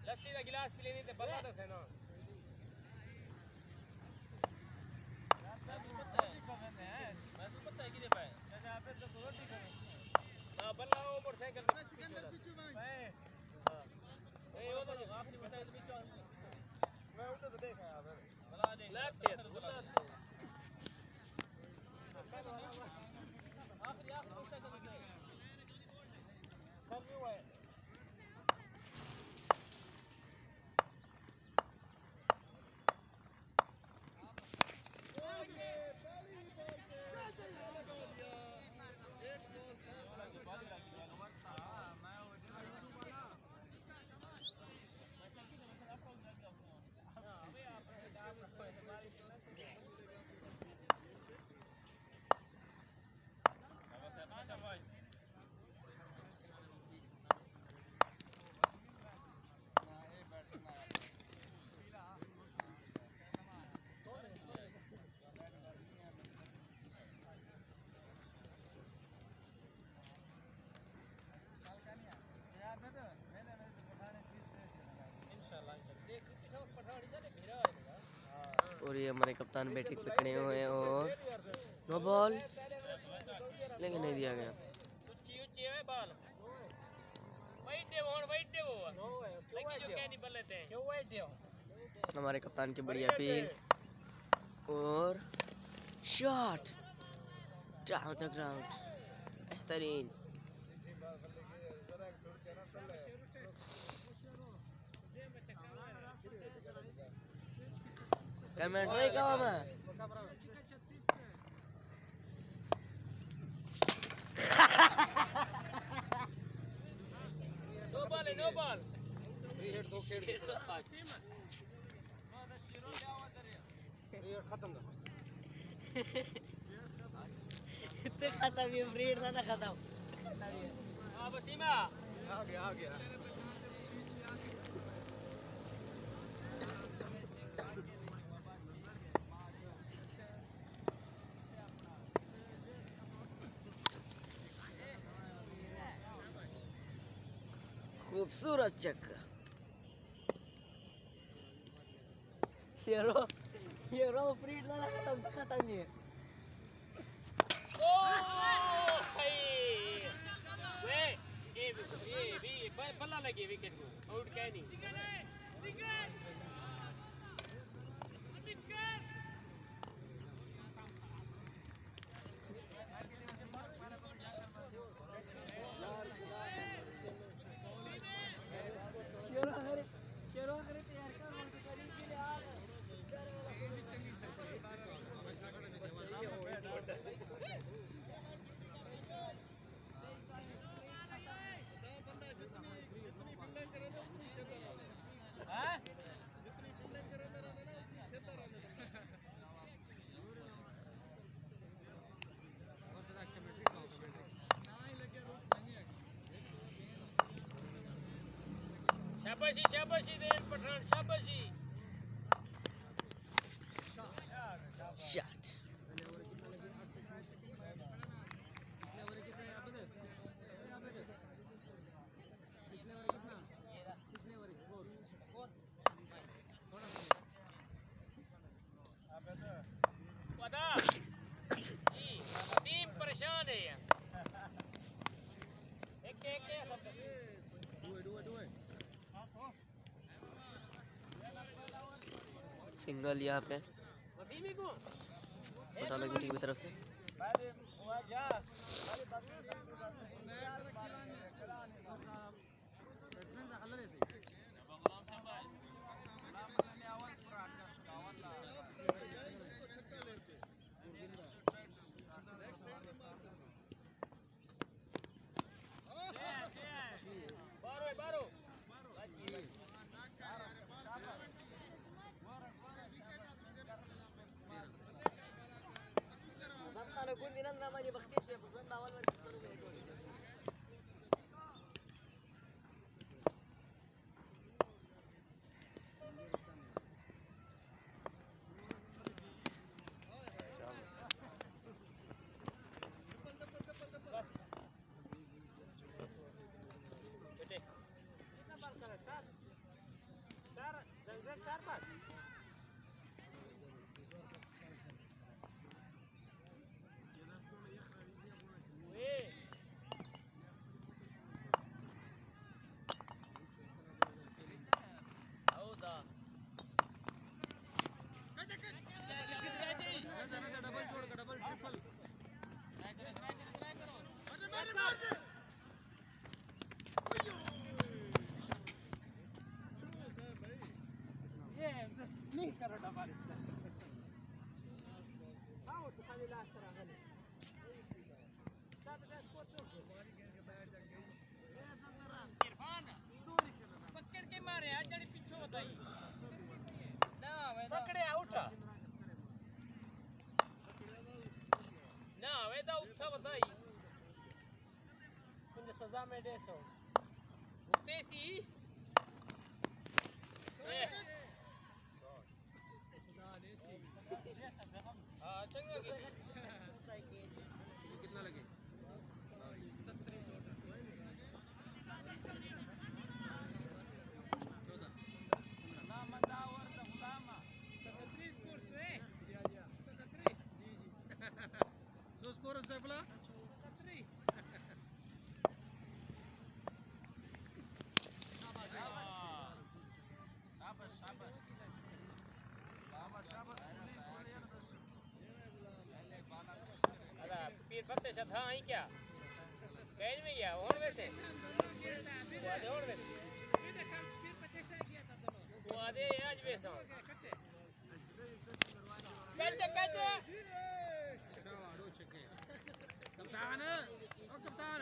लस्सी का गिलास पी लेनी तो बल्ला दस है ना बल्ला वो मोटरसाइकिल मैं उधर से देखा यार लेफ्ट है और ये हमारे कप्तान बैटिंग पे खड़े हुए हैं और नो बॉल लेकिन नहीं दिया गया। हमारे कप्तान की बढ़िया अपील और शॉट डाउन द ग्राउंड बेहतरीन। कमेंट नहीं कहा मैं नो बॉल दो खेल खत्म इतने खत्म ये फ्रीड था ना खत्म बसीमा आ गया खूबसूरत चक्कर। हीरो फ्रीड ना खत्म नहीं है। ये बल्ला लगी विकेट को आउट क्या नहीं शाबाशी दे पठान शाबाशी शॉट परेशान है सिंगल यहाँ पे पटाला की टीम की तरफ से। पकड़ के मारे आज जड़ी पीछे बताई पकड़े उठा ना वेदा उठा बताई कुछ सजा में दे सो देसी हाँ चंगा कितना लगे Скоро забла? पीर फतेह शाह था ही क्या कैद में गया और वैसे वो आधे और वैसे वो आधे आज वैसा कच्चे कच्चे कप्तान ओ कप्तान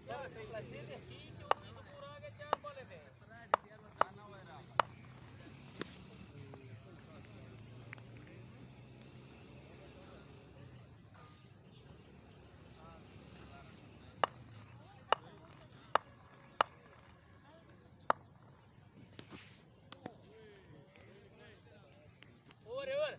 सर क्लासे दे पूरा आगे चार बोले थे ओवर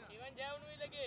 शिवन जाऊन हुई लगे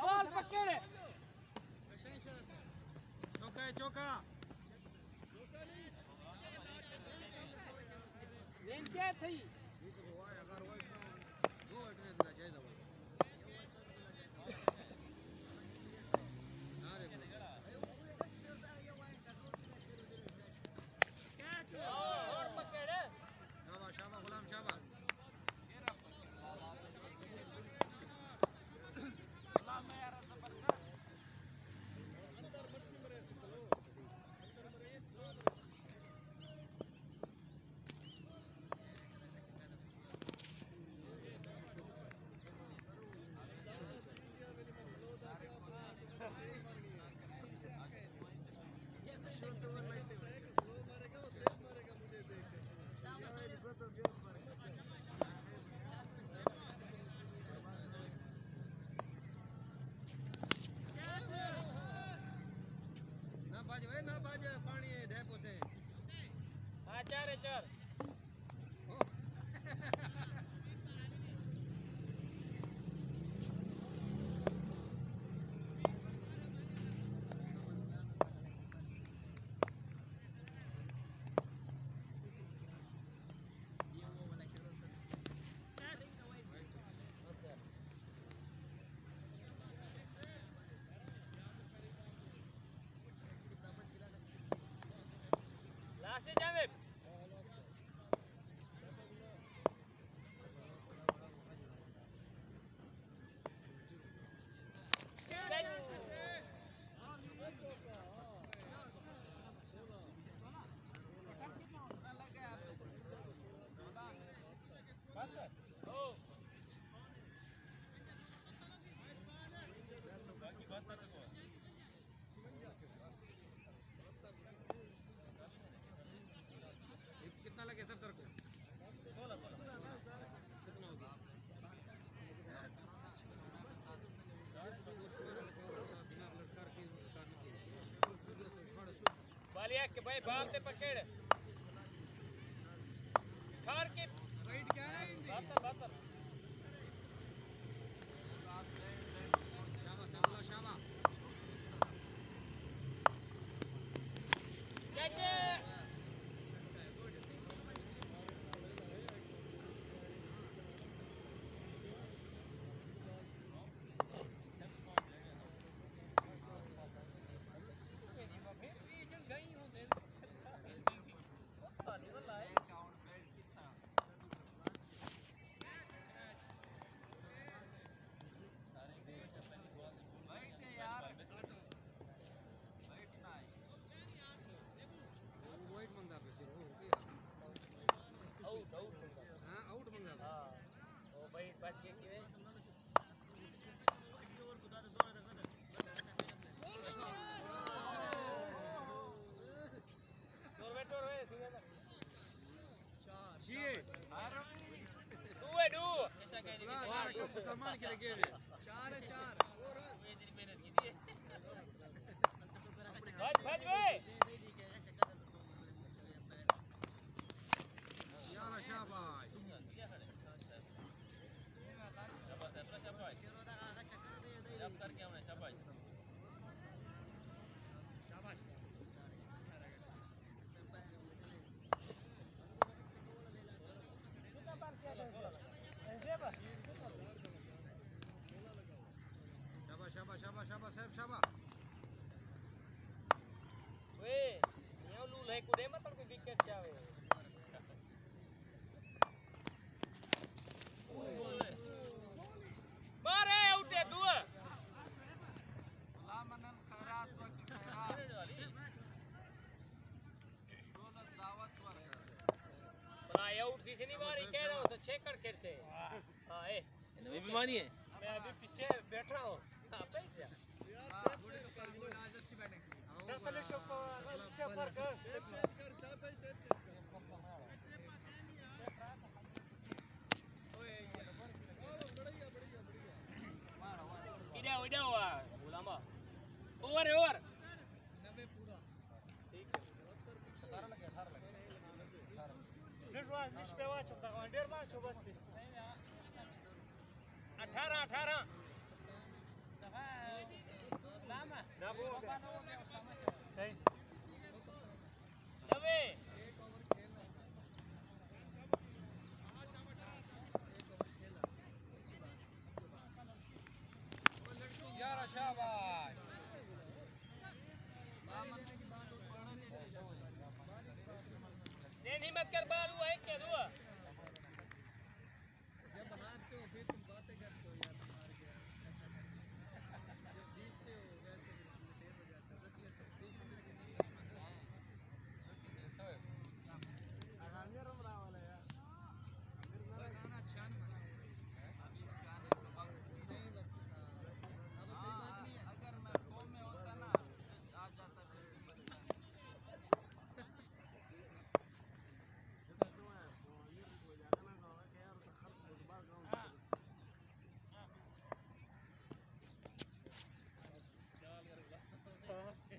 बॉल पकड़ चौका है चौका नीचे थी ये तो हुआ है अगर वाइट दो वाइट ने दिला जायजा हुआ नारे और पकड़ शाबाश शाबाश गुलाम शाबाश ना बाज पानी ढेपो से हाँ चार चार कितना लगे सब कर को 16 कितना हो गया बालिया के भाई बाप से पकड़ खार के राइट क्या है हिंदी बातर शाबाश शाबाश शाबाश कैचे सामान के लगे 4 है 4 भज वे यार शाबाश शाबाश शाबाश शाबाश साहब शाबाश वे न्यो लूल है कुडे मत को विकेट जावे मारे आउट है दुआ लामनन खैरात व खैरात दौलत दावत वर भला आउट थी नहीं मारी कह रहा हूं तो छेकड़ कर से हां ए नवी बेमानी है मैं अभी पीछे बैठा हूं हां बैठ जा आज अच्छी बैटिंग दसले शॉप क्या फर्क है इधर हुआ गुलामा ओवर ओवर 90 पूरा ठीक है 17 लगे 18 लगे निर्वाह निष्पेवा चलता है डेढ़ मार चो बस्ती 18 18 लामा ना वो सही नवे यार शाबाश नहीं मत कर बाल हुआ है क्या हुआ जब हारते हो फिर तुम बातें करते हो यार हार गया जब जीतते हो वैसे देर हो जाता है 10 या 20 आगामी रम रहा वाला यार गाना छान मार अभी इस गाने को नहीं लगता अब सही बात नहीं है अगर मैं फॉर्म में होता ना आ जाता फिर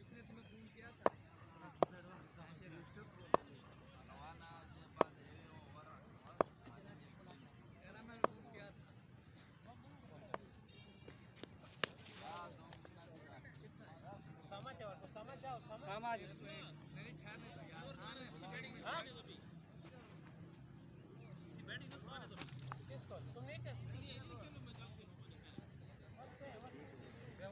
इसने तुम्हें फोन किया था मैंने फोन किया था समाचार को समाचार समाज नहीं ठहरने दो यार हां किसको तुम नहीं कर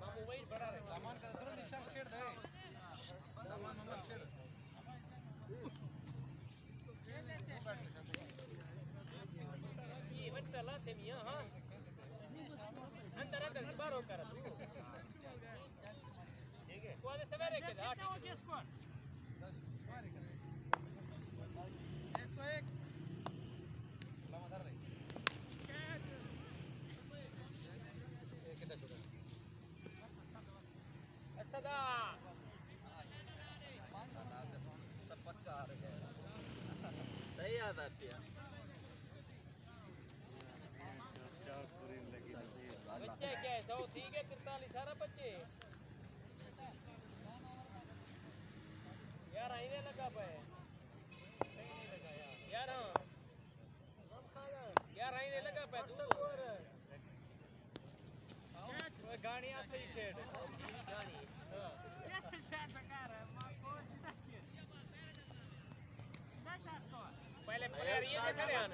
मामू वही बड़ा रहे सामान का तुरंत निशान छेड़ दे सामान मम्मा छेड़ ये बंटा लाते मियां हां अंदर अंदर बाहर होकर ठीक है स्वाद सवेरे के 8 क्या स्कोर सदा सही याद आती है बच्चे क्या है 100 ठीक है 43 सारा बच्चे यार आईने लगा पे यार हाँ यार आईने लगा पे तू गाड़ियां सही खेड़ गाड़ी कैसे शॉट लगा रहा है मां को सीधा खेड़ सीधा शॉट को पहले प्लेयर ये खड़े हैं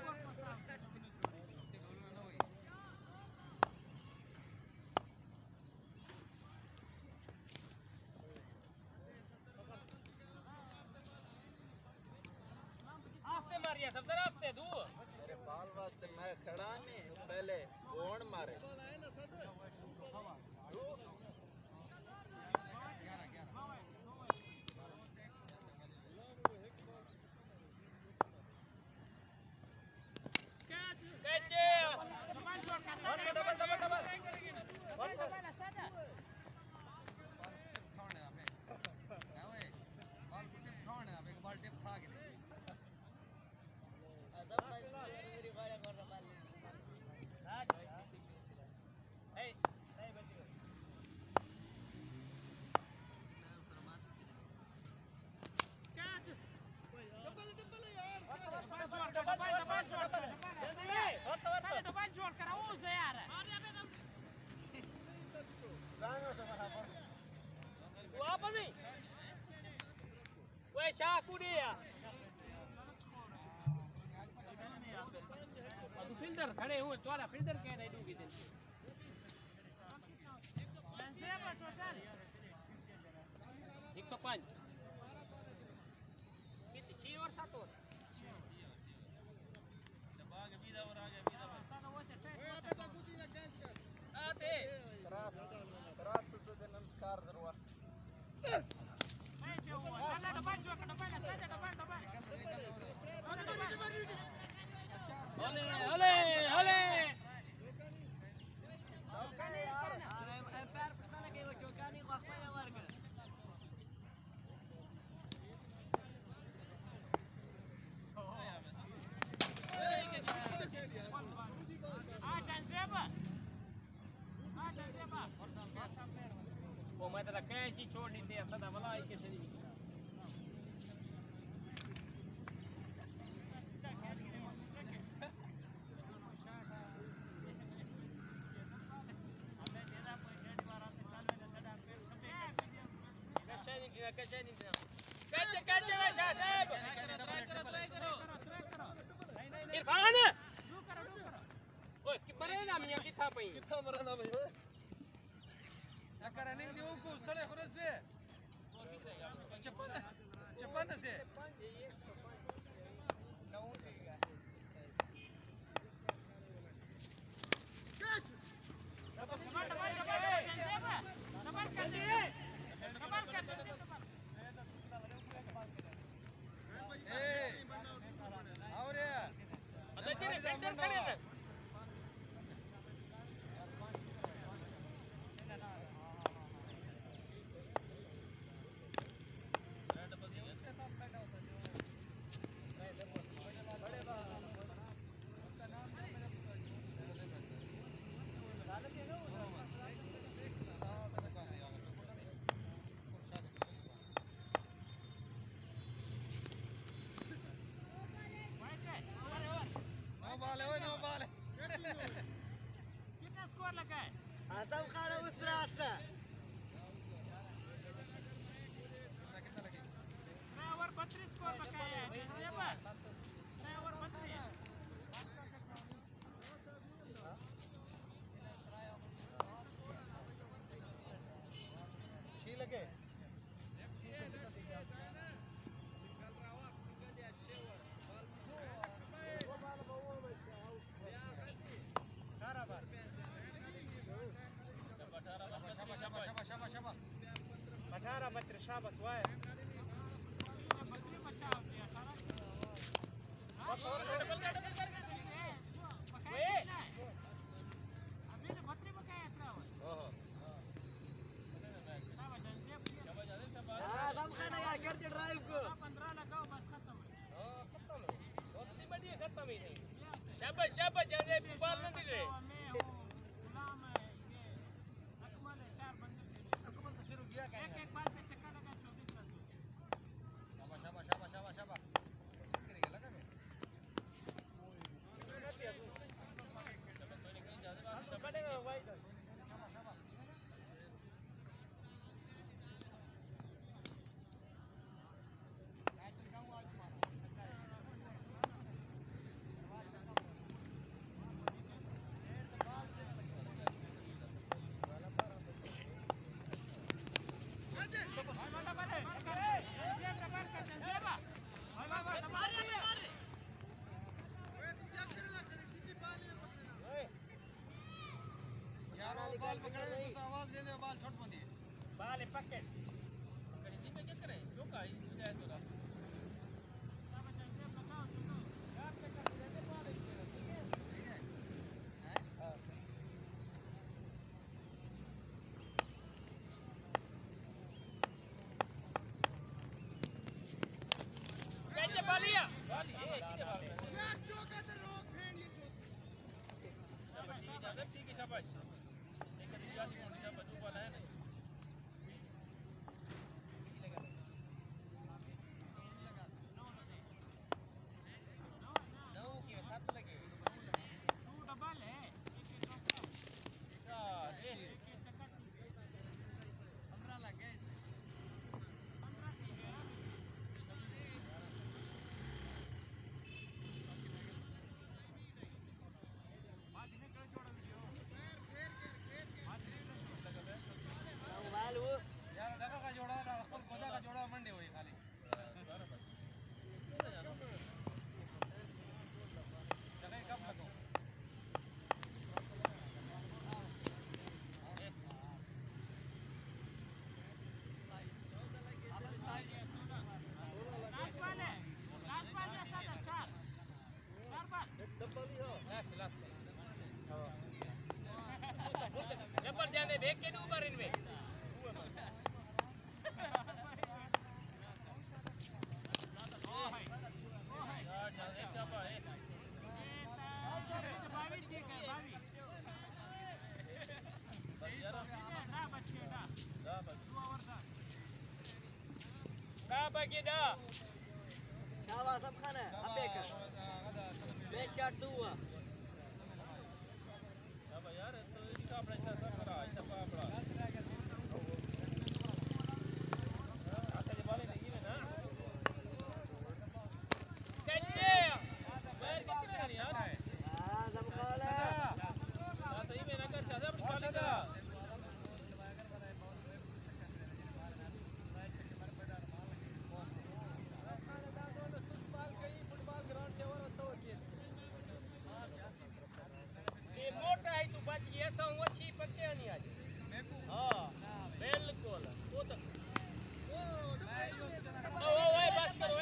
आपने मारिया सब तरफ से दू मेरे बाल वास्ते मैं खड़ा नहीं पहले कौन मारे कैचे Hey, hey बच्चों apa nih? Weh aku dia. Aduh filter खड़े हुए तुम्हारा filter क्या नहीं दूँगी दिन. Siapa total? 105. कितनी 6 और 7 और. Ate. Keras sesudah nangkar terus. Ole, ole, ole. पैर पछता लगे वो चौकानी को अखबार या मार कर वो मैं तेरा कैंची छोड़ नहीं दिया सदा वाला आई कैसे नहीं कैसे कैसे ना शाह साहब इरफान ओए कि मरे ना मियां किथा पई कितना मरना भाई अगर नहीं दियो को उस्तले खरस से चपन से कितना स्कोर लगा है आजम खान उस रास्ता मैं ओवर 32 स्कोर बकाया है जेबर मैं ओवर 32 छी लगे शाबाश 18 32 शाबाश वाह अभी तो बत्ती पकाया इतना हो शाबाश जंसेब हाँ सब खाना यार करते ड्राइव को 15 लगाओ बस खत्म शाबाश शाबाश जैसे बाल न दिले मैं हूँ गुलाम है ये अकमल है 4 बंदे थे अकमल तो शुरू किया क्या एक बार पे चक्का लगा 24 रन शाबाश शाबाश शाबाश शाबाश शाबाश पसंद करेगा लगा के यार वो बॉल पकड़े तो आवाज देने बॉल छोट बंदी बाल पकड़ कहीं में क्या करे चौका ही जाए तो कैसे बालिया ठीक है शाबाश एक दिन जाती हूं शाबाश ऊपर है नहीं यार दगा का जोड़ा रखल गोदा का जोड़ा मंडे हुई खाली जगह कब लगो डबल जाने देख के ऊपर इनमें शाबाश सब खाना है अब देख बैक शॉट तो हुआ यार तो इसका अपना ऐसा बड़ा ऐसा बड़ा ऐसा ये वाले नहीं है ना कैसे बैर कितने नहीं यार हां सब खाना सही में ना कर ज्यादा बड़ा मोटा है तू बच गया ऐसा हुआ छी पक्के नहीं आज हाँ बिल्कुल वो तो ओ बस करो